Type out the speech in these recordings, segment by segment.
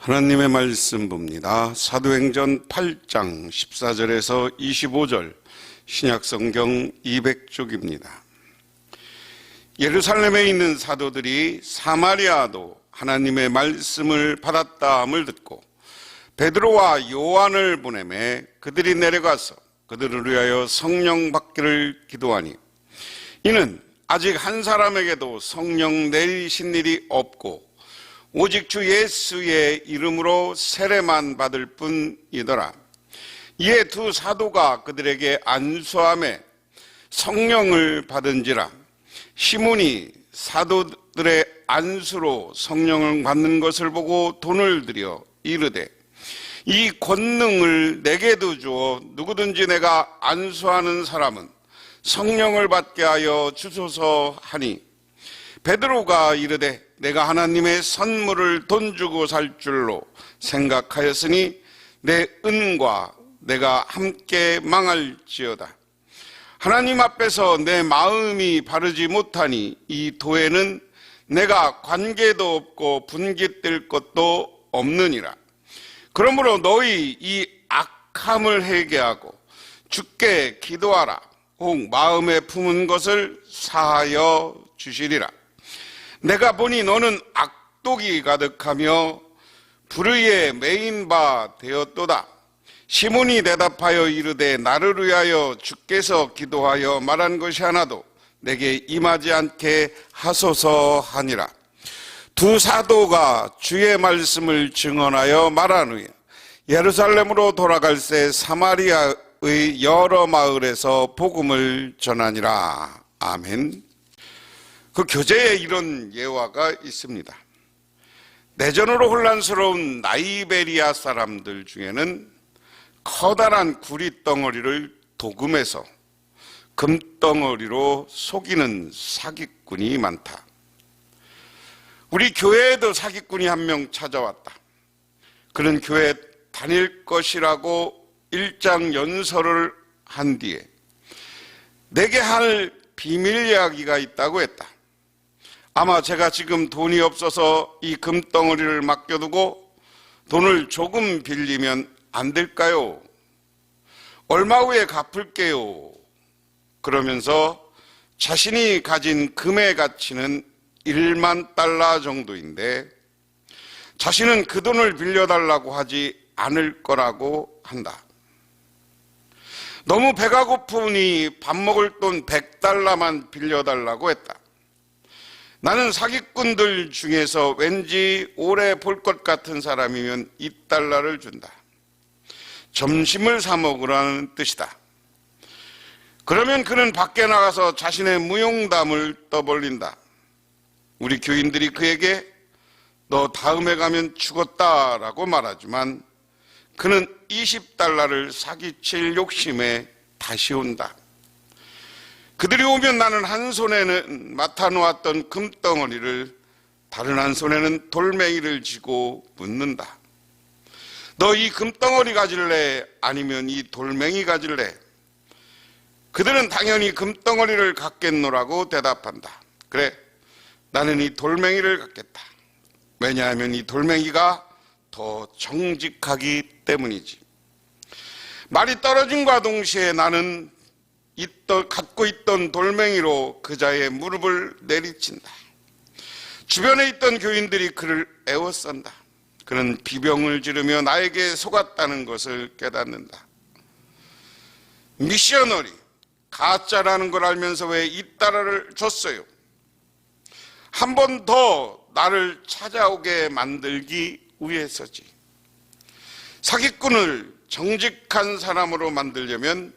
하나님의 말씀 봅니다. 사도행전 8장 14절에서 25절 신약성경 200쪽입니다. 예루살렘에 있는 사도들이 사마리아도 하나님의 말씀을 받았다함을 듣고 베드로와 요한을 보내매 그들이 내려가서 그들을 위하여 성령 받기를 기도하니 이는 아직 한 사람에게도 성령 내리신 일이 없고 오직 주 예수의 이름으로 세례만 받을 뿐이더라. 이에 두 사도가 그들에게 안수하며 성령을 받은지라. 시몬이 사도들의 안수로 성령을 받는 것을 보고 돈을 들여 이르되 이 권능을 내게도 주어 누구든지 내가 안수하는 사람은 성령을 받게 하여 주소서 하니 베드로가 이르되 내가 하나님의 선물을 돈 주고 살 줄로 생각하였으니 내 은과 내가 함께 망할지어다. 하나님 앞에서 내 마음이 바르지 못하니 이 도에는 내가 관계도 없고 분깃될 것도 없느니라. 그러므로 너희 이 악함을 회개하고 주께 기도하라. 혹 마음에 품은 것을 사하여 주시리라. 내가 보니 너는 악독이 가득하며 불의에 매인 바 되었도다. 시몬이 대답하여 이르되 나를 위하여 주께서 기도하여 말한 것이 하나도 내게 임하지 않게 하소서 하니라. 두 사도가 주의 말씀을 증언하여 말한 후에 예루살렘으로 돌아갈새 사마리아의 여러 마을에서 복음을 전하니라. 아멘. 그 교재에 이런 예화가 있습니다. 내전으로 혼란스러운 나이베리아 사람들 중에는 커다란 구리덩어리를 도금해서 금덩어리로 속이는 사기꾼이 많다. 우리 교회에도 사기꾼이 한 명 찾아왔다. 그는 교회에 다닐 것이라고 일장 연설을 한 뒤에 내게 할 비밀 이야기가 있다고 했다. 아마 제가 지금 돈이 없어서 이 금덩어리를 맡겨두고 돈을 조금 빌리면 안 될까요? 얼마 후에 갚을게요. 그러면서 자신이 가진 금의 가치는 1만 달러 정도인데 자신은 그 돈을 빌려달라고 하지 않을 거라고 한다. 너무 배가 고프니 밥 먹을 돈 100달러만 빌려달라고 했다. 나는 사기꾼들 중에서 왠지 오래 볼 것 같은 사람이면 2달러를 준다. 점심을 사 먹으라는 뜻이다. 그러면 그는 밖에 나가서 자신의 무용담을 떠벌린다. 우리 교인들이 그에게 너 다음에 가면 죽었다라고 말하지만 그는 20달러를 사기칠 욕심에 다시 온다. 그들이 오면 나는 한 손에는 맡아놓았던 금덩어리를 다른 한 손에는 돌멩이를 쥐고 묻는다. 너 이 금덩어리 가질래? 아니면 이 돌멩이 가질래? 그들은 당연히 금덩어리를 갖겠노라고 대답한다. 그래, 나는 이 돌멩이를 갖겠다. 왜냐하면 이 돌멩이가 더 정직하기 때문이지. 말이 떨어짐과 동시에 나는 갖고 있던 돌멩이로 그자의 무릎을 내리친다. 주변에 있던 교인들이 그를 애워싼다. 그는 비병을 지르며 나에게 속았다는 것을 깨닫는다. 미셔너리, 가짜라는 걸 알면서 왜 2달러를 줬어요? 한 번 더 나를 찾아오게 만들기 위해서지. 사기꾼을 정직한 사람으로 만들려면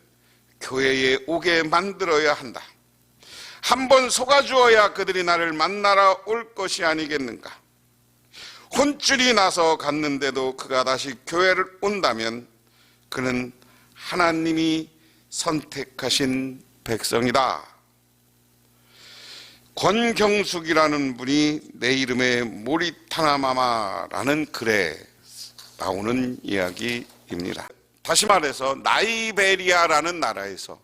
교회에 오게 만들어야 한다. 한 번 속아주어야 그들이 나를 만나러 올 것이 아니겠는가. 혼쭐이 나서 갔는데도 그가 다시 교회를 온다면 그는 하나님이 선택하신 백성이다. 권경숙이라는 분이 내 이름에 모리타나마마라는 글에 나오는 이야기입니다. 다시 말해서 나이베리아라는 나라에서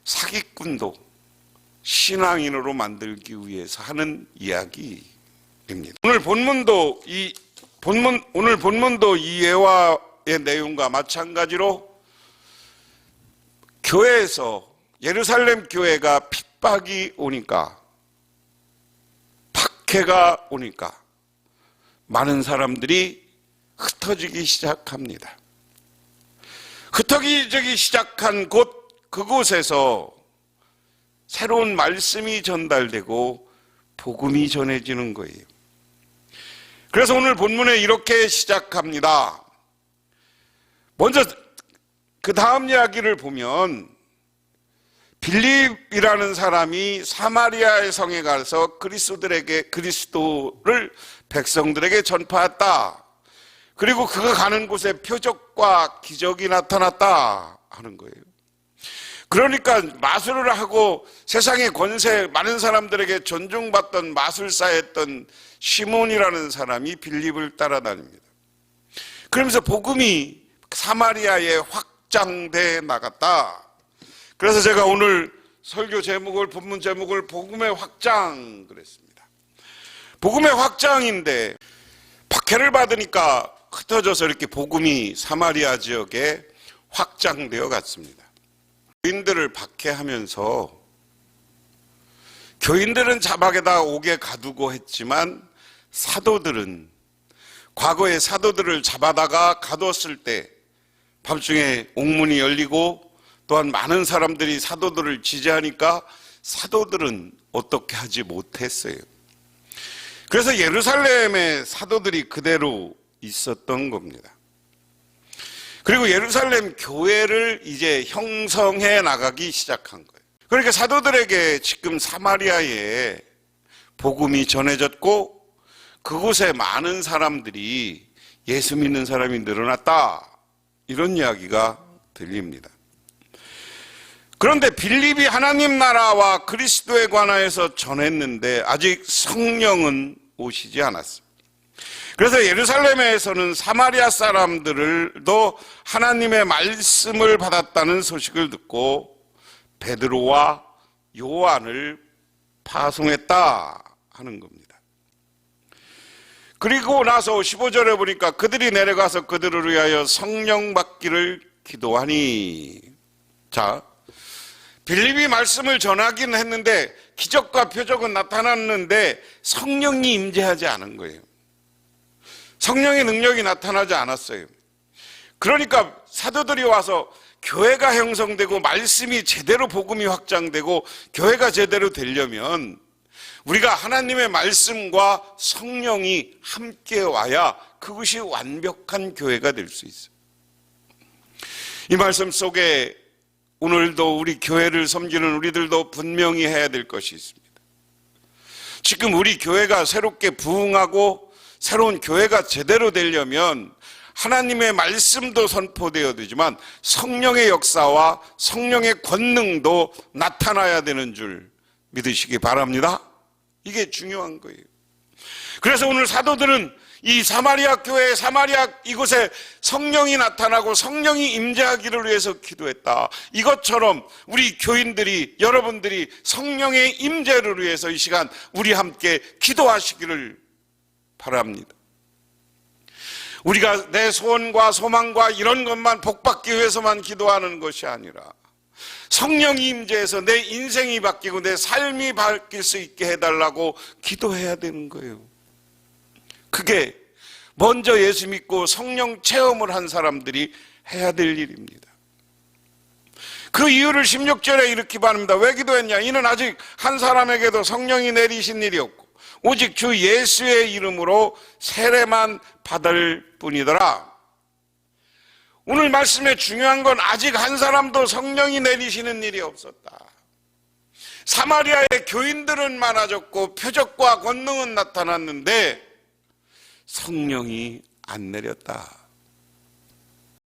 사기꾼도 신앙인으로 만들기 위해서 하는 이야기입니다. 오늘 본문도 이 오늘 본문도 이 예화의 내용과 마찬가지로 교회에서 예루살렘 교회가 핍박이 오니까, 박해가 오니까 많은 사람들이 흩어지기 시작합니다. 흩어지기 시작한 그곳에서 새로운 말씀이 전달되고 복음이 전해지는 거예요. 그래서 오늘 본문에 이렇게 시작합니다. 먼저 그 다음 이야기를 보면 빌립이라는 사람이 사마리아의 성에 가서 그리스도를 백성들에게 전파했다. 그리고 그가 가는 곳에 표적과 기적이 나타났다 하는 거예요. 그러니까 마술을 하고 세상의 권세, 많은 사람들에게 존중받던 마술사였던 시몬이라는 사람이 빌립을 따라다닙니다. 그러면서 복음이 사마리아에 확장돼 나갔다. 그래서 제가 오늘 설교 제목을, 본문 제목을 복음의 확장 그랬습니다. 복음의 확장인데 박해를 받으니까 흩어져서 이렇게 복음이 사마리아 지역에 확장되어 갔습니다. 교인들을 박해하면서 교인들은 자박에다 옥에 가두고 했지만 사도들은, 과거에 사도들을 잡아다가 가뒀을 때 밤중에 옥문이 열리고 또한 많은 사람들이 사도들을 지지하니까 사도들은 어떻게 하지 못했어요. 그래서 예루살렘에 사도들이 그대로 있었던 겁니다. 그리고 예루살렘 교회를 이제 형성해 나가기 시작한 거예요. 그러니까 사도들에게 지금 사마리아에 복음이 전해졌고 그곳에 많은 사람들이 예수 믿는 사람이 늘어났다, 이런 이야기가 들립니다. 그런데 빌립이 하나님 나라와 그리스도에 관하여서 전했는데 아직 성령은 오시지 않았습니다. 그래서 예루살렘에서는 사마리아 사람들도 하나님의 말씀을 받았다는 소식을 듣고 베드로와 요한을 파송했다 하는 겁니다. 그리고 나서 15절에 보니까 그들이 내려가서 그들을 위하여 성령 받기를 기도하니. 자, 빌립이 말씀을 전하긴 했는데 기적과 표적은 나타났는데 성령이 임재하지 않은 거예요. 성령의 능력이 나타나지 않았어요. 그러니까 사도들이 와서 교회가 형성되고 말씀이 제대로, 복음이 확장되고 교회가 제대로 되려면 우리가 하나님의 말씀과 성령이 함께 와야 그것이 완벽한 교회가 될 수 있어요. 이 말씀 속에 오늘도 우리 교회를 섬기는 우리들도 분명히 해야 될 것이 있습니다. 지금 우리 교회가 새롭게 부흥하고 새로운 교회가 제대로 되려면 하나님의 말씀도 선포되어야 되지만 성령의 역사와 성령의 권능도 나타나야 되는 줄 믿으시기 바랍니다. 이게 중요한 거예요. 그래서 오늘 사도들은 이 사마리아 교회, 사마리아 이곳에 성령이 나타나고 성령이 임재하기를 위해서 기도했다. 이것처럼 우리 교인들이, 여러분들이 성령의 임재를 위해서 이 시간 우리 함께 기도하시기를 바랍니다. 우리가 내 소원과 소망과 이런 것만 복받기 위해서만 기도하는 것이 아니라 성령이 임재해서 내 인생이 바뀌고 내 삶이 바뀔 수 있게 해달라고 기도해야 되는 거예요. 그게 먼저 예수 믿고 성령 체험을 한 사람들이 해야 될 일입니다. 그 이유를 16절에 이렇게 말합니다. 왜 기도했냐? 이는 아직 한 사람에게도 성령이 내리신 일이 없고 오직 주 예수의 이름으로 세례만 받을 뿐이더라. 오늘 말씀에 중요한 건 아직 한 사람도 성령이 내리시는 일이 없었다. 사마리아의 교인들은 많아졌고 표적과 권능은 나타났는데 성령이 안 내렸다.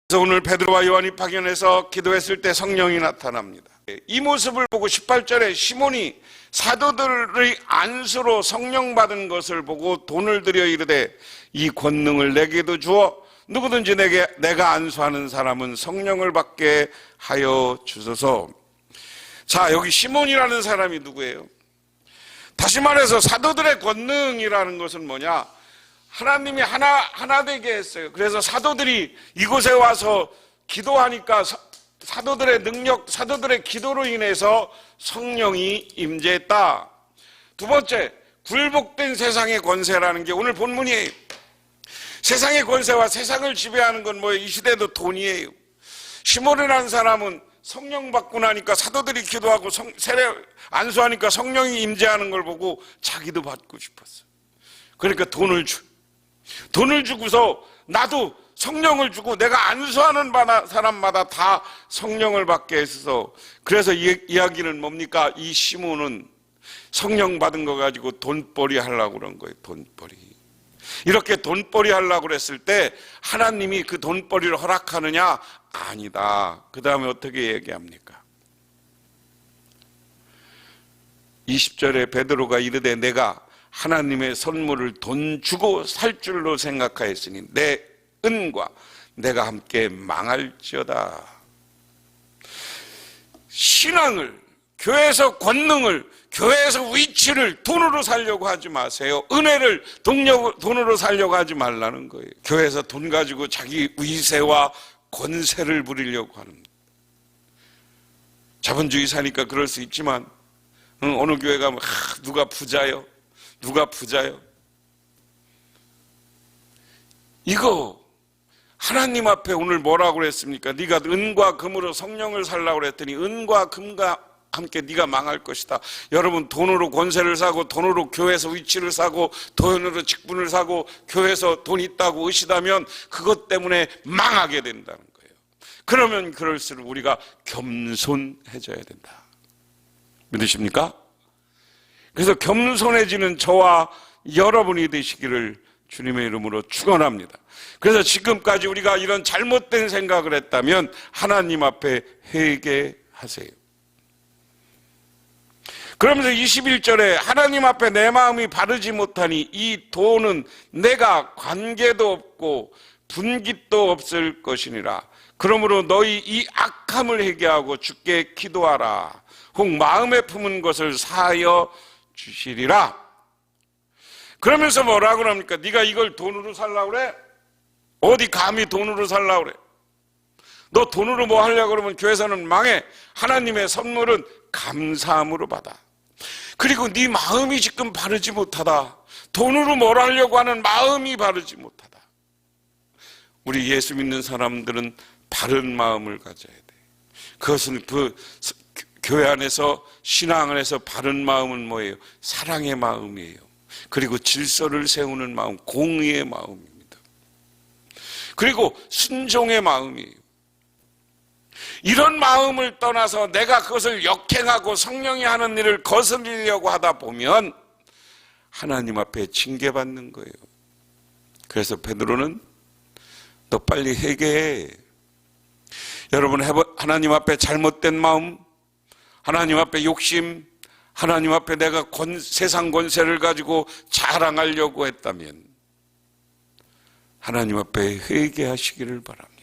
그래서 오늘 베드로와 요한이 파견해서 기도했을 때 성령이 나타납니다. 이 모습을 보고 18절에 시몬이 사도들의 안수로 성령 받은 것을 보고 돈을 들여 이르되 이 권능을 내게도 주어 누구든지 내가 안수하는 사람은 성령을 받게 하여 주소서. 자, 여기 시몬이라는 사람이 누구예요? 다시 말해서 사도들의 권능이라는 것은 뭐냐? 하나님이 하나 되게 했어요. 그래서 사도들이 이곳에 와서 기도하니까 사도들의 능력, 사도들의 기도로 인해서 성령이 임재했다. 두 번째, 굴복된 세상의 권세라는 게 오늘 본문이에요. 세상의 권세와 세상을 지배하는 건 뭐예요? 이 시대도 돈이에요. 시몬이라는 사람은 성령 받고 나니까 사도들이 기도하고 세례 안수하니까 성령이 임재하는 걸 보고 자기도 받고 싶었어. 그러니까 돈을 주고서 나도 성령을 주고 내가 안수하는 사람마다 다 성령을 받게 했어. 그래서 이야기는 뭡니까? 이 시몬은 성령 받은 거 가지고 돈벌이 하려고 그런 거예요. 돈벌이. 이렇게 돈벌이 하려고 그랬을 때 하나님이 그 돈벌이를 허락하느냐? 아니다. 그 다음에 어떻게 얘기합니까? 20절에 베드로가 이르되 내가 하나님의 선물을 돈 주고 살 줄로 생각하였으니 내 은과 내가 함께 망할지어다. 신앙을, 교회에서 권능을, 교회에서 위치를 돈으로 살려고 하지 마세요. 은혜를 돈으로 살려고 하지 말라는 거예요. 교회에서 돈 가지고 자기 위세와 권세를 부리려고 하는. 자본주의 사니까 그럴 수 있지만 어느 교회 가면 누가 부자요? 누가 부자요? 이거 하나님 앞에 오늘 뭐라고 그랬습니까? 네가 은과 금으로 성령을 살라고 그랬더니 은과 금과 함께 네가 망할 것이다. 여러분, 돈으로 권세를 사고 돈으로 교회에서 위치를 사고 돈으로 직분을 사고 교회에서 돈 있다고 의시다면 그것 때문에 망하게 된다는 거예요. 그러면 그럴수록 우리가 겸손해져야 된다. 믿으십니까? 그래서 겸손해지는 저와 여러분이 되시기를 주님의 이름으로 축원합니다. 그래서 지금까지 우리가 이런 잘못된 생각을 했다면 하나님 앞에 회개하세요. 그러면서 21절에 하나님 앞에 내 마음이 바르지 못하니 이 돈은 내가 관계도 없고 분깃도 없을 것이니라. 그러므로 너희 이 악함을 회개하고 주께 기도하라. 혹 마음에 품은 것을 사하여 주시리라. 그러면서 뭐라고 그럽니까? 네가 이걸 돈으로 살라고 그래? 어디 감히 돈으로 살라고 그래? 너 돈으로 뭐 하려고 그러면 교회에서는 망해. 하나님의 선물은 감사함으로 받아. 그리고 네 마음이 지금 바르지 못하다. 돈으로 뭘 하려고 하는 마음이 바르지 못하다. 우리 예수 믿는 사람들은 바른 마음을 가져야 돼. 그것은 그 교회 안에서 신앙 안에서 바른 마음은 뭐예요? 사랑의 마음이에요. 그리고 질서를 세우는 마음, 공의의 마음입니다. 그리고 순종의 마음이에요. 이런 마음을 떠나서 내가 그것을 역행하고 성령이 하는 일을 거스르려고 하다 보면 하나님 앞에 징계받는 거예요. 그래서 베드로는 너 빨리 회개해. 여러분, 하나님 앞에 잘못된 마음, 하나님 앞에 욕심, 하나님 앞에 내가 세상 권세를 가지고 자랑하려고 했다면 하나님 앞에 회개하시기를 바랍니다.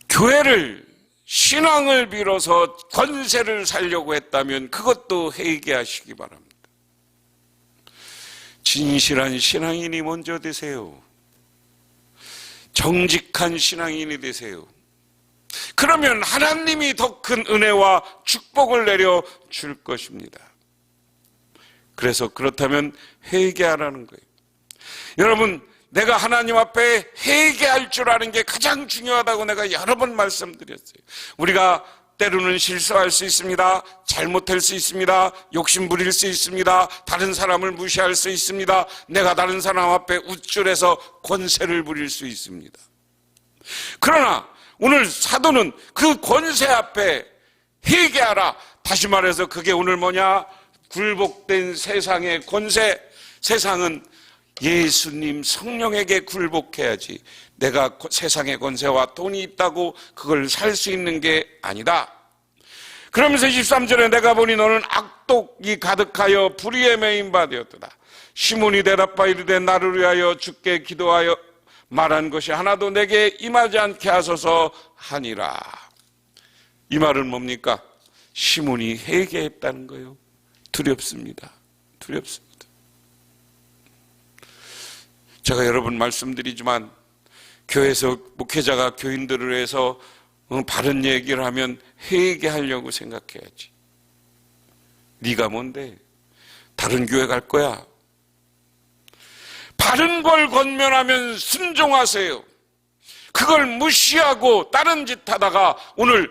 교회를, 신앙을 빌어서 권세를 살려고 했다면 그것도 회개하시기 바랍니다. 진실한 신앙인이 먼저 되세요. 정직한 신앙인이 되세요. 그러면 하나님이 더 큰 은혜와 축복을 내려 줄 것입니다. 그래서 그렇다면 회개하라는 거예요. 여러분, 내가 하나님 앞에 회개할 줄 아는 게 가장 중요하다고 내가 여러 번 말씀드렸어요. 우리가 때로는 실수할 수 있습니다. 잘못할 수 있습니다. 욕심 부릴 수 있습니다. 다른 사람을 무시할 수 있습니다. 내가 다른 사람 앞에 우쭐해서 권세를 부릴 수 있습니다. 그러나 오늘 사도는 그 권세 앞에 회개하라. 다시 말해서 그게 오늘 뭐냐? 굴복된 세상의 권세. 세상은 예수님 성령에게 굴복해야지 내가 세상의 권세와 돈이 있다고 그걸 살 수 있는 게 아니다. 그러면서 23절에 내가 보니 너는 악독이 가득하여 불의에 매인 바 되었도다. 시몬이 대답하여 이르되 나를 위하여 주께 기도하여 말한 것이 하나도 내게 임하지 않게 하소서 하니라. 이 말은 뭡니까? 시몬이 회개했다는 거예요. 두렵습니다. 두렵습니다. 제가 여러 번 말씀드리지만 교회에서 목회자가 교인들을 해서 바른 얘기를 하면 회개하려고 생각해야지. 네가 뭔데? 다른 교회 갈 거야. 바른 걸 권면하면 순종하세요. 그걸 무시하고 다른 짓 하다가 오늘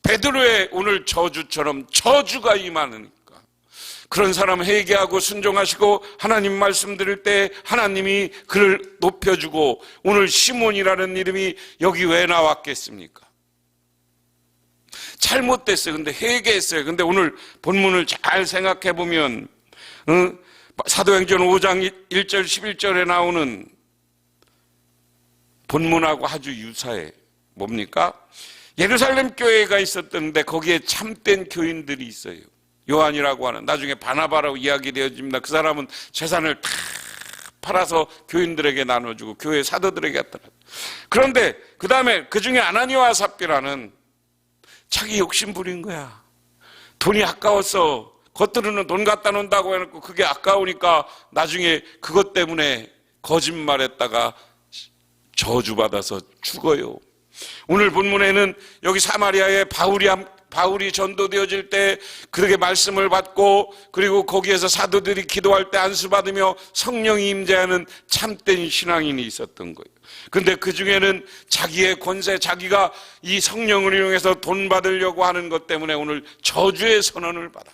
베드로의 오늘 저주처럼 저주가 임하니까 그런 사람 회개하고 순종하시고 하나님 말씀 드릴 때 하나님이 그를 높여주고 오늘 시몬이라는 이름이 여기 왜 나왔겠습니까? 잘못됐어요. 근데 회개했어요. 근데 오늘 본문을 잘 생각해 보면 사도행전 5장 1절 11절에 나오는 본문하고 아주 유사해. 뭡니까? 예루살렘 교회가 있었던데 거기에 참된 교인들이 있어요. 요한이라고 하는, 나중에 바나바라고 이야기되어집니다. 그 사람은 재산을 다 팔아서 교인들에게 나눠주고 교회 사도들에게 했더라. 그런데 그 다음에 그 중에 아나니와 삽비라는 자기 욕심 부린 거야. 돈이 아까웠어. 겉으로는 돈 갖다 놓는다고 해놓고 그게 아까우니까 나중에 그것 때문에 거짓말했다가 저주받아서 죽어요. 오늘 본문에는 여기 사마리아에 바울이 전도되어질 때 그렇게 말씀을 받고 그리고 거기에서 사도들이 기도할 때 안수받으며 성령이 임재하는 참된 신앙인이 있었던 거예요. 그런데 그 중에는 자기의 권세, 자기가 이 성령을 이용해서 돈 받으려고 하는 것 때문에 오늘 저주의 선언을 받아.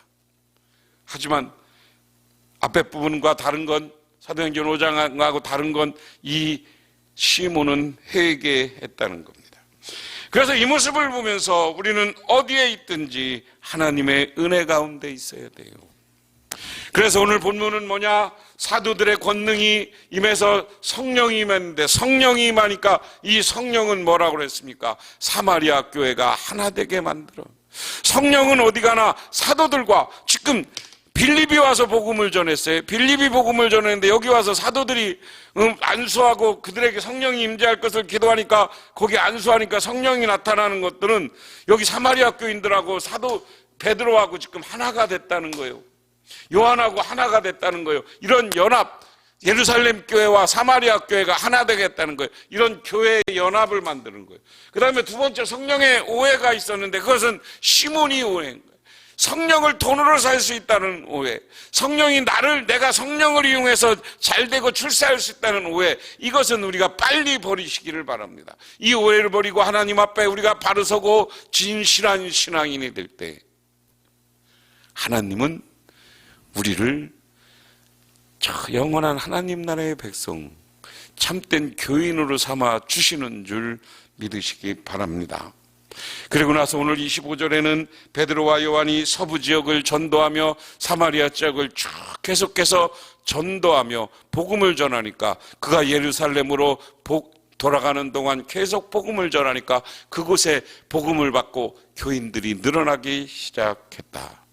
하지만 앞에 부분과 다른 건, 사도행전 5장하고 다른 건 이 시몬은 회개했다는 겁니다. 그래서 이 모습을 보면서 우리는 어디에 있든지 하나님의 은혜 가운데 있어야 돼요. 그래서 오늘 본문은 뭐냐? 사도들의 권능이 임해서 성령이 임했는데, 성령이 임하니까 이 성령은 뭐라고 그랬습니까? 사마리아 교회가 하나 되게 만들어. 성령은 어디 가나 사도들과, 지금 빌립이 와서 복음을 전했어요. 빌립이 복음을 전했는데 여기 와서 사도들이 안수하고 그들에게 성령이 임재할 것을 기도하니까, 거기 안수하니까 성령이 나타나는 것들은 여기 사마리아 교인들하고 사도 베드로하고 지금 하나가 됐다는 거예요. 요한하고 하나가 됐다는 거예요. 이런 연합, 예루살렘 교회와 사마리아 교회가 하나 되겠다는 거예요. 이런 교회의 연합을 만드는 거예요. 그 다음에 두 번째, 성령의 오해가 있었는데 그것은 시몬이 오해인 거예요. 성령을 돈으로 살 수 있다는 오해, 성령이 내가 성령을 이용해서 잘되고 출세할 수 있다는 오해, 이것은 우리가 빨리 버리시기를 바랍니다. 이 오해를 버리고 하나님 앞에 우리가 바로 서고 진실한 신앙인이 될 때 하나님은 우리를 저 영원한 하나님 나라의 백성, 참된 교인으로 삼아 주시는 줄 믿으시기 바랍니다. 그리고 나서 오늘 25절에는 베드로와 요한이 서부 지역을 전도하며 사마리아 지역을 쭉 계속해서 전도하며 복음을 전하니까, 그가 예루살렘으로 돌아가는 동안 계속 복음을 전하니까 그곳에 복음을 받고 교인들이 늘어나기 시작했다.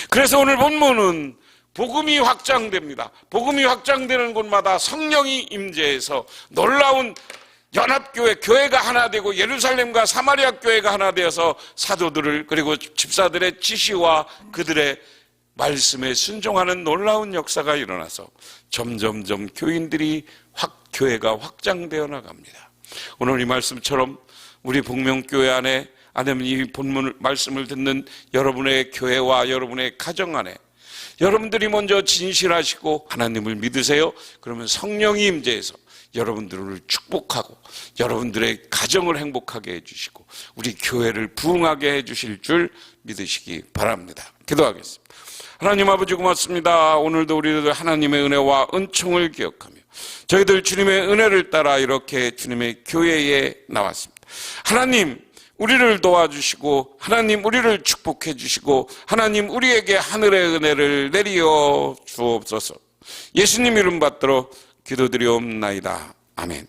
그래서 오늘 본문은 복음이 확장됩니다. 복음이 확장되는 곳마다 성령이 임재해서 놀라운 연합교회, 교회가 하나 되고 예루살렘과 사마리아 교회가 하나 되어서 사도들을, 그리고 집사들의 지시와 그들의 말씀에 순종하는 놀라운 역사가 일어나서 점점점 교인들이 교회가 확장되어 나갑니다. 오늘 이 말씀처럼 우리 복명교회 안에, 아니면 이 본문 말씀을 듣는 여러분의 교회와 여러분의 가정 안에 여러분들이 먼저 진실하시고 하나님을 믿으세요. 그러면 성령이 임재해서 여러분들을 축복하고 여러분들의 가정을 행복하게 해주시고 우리 교회를 부흥하게 해주실 줄 믿으시기 바랍니다. 기도하겠습니다. 하나님 아버지 고맙습니다. 오늘도 우리들 하나님의 은혜와 은총을 기억하며 저희들 주님의 은혜를 따라 이렇게 주님의 교회에 나왔습니다. 하나님, 우리를 도와주시고 하나님 우리를 축복해 주시고 하나님 우리에게 하늘의 은혜를 내리어 주옵소서. 예수님 이름 받들어 기도드리옵나이다. 아멘.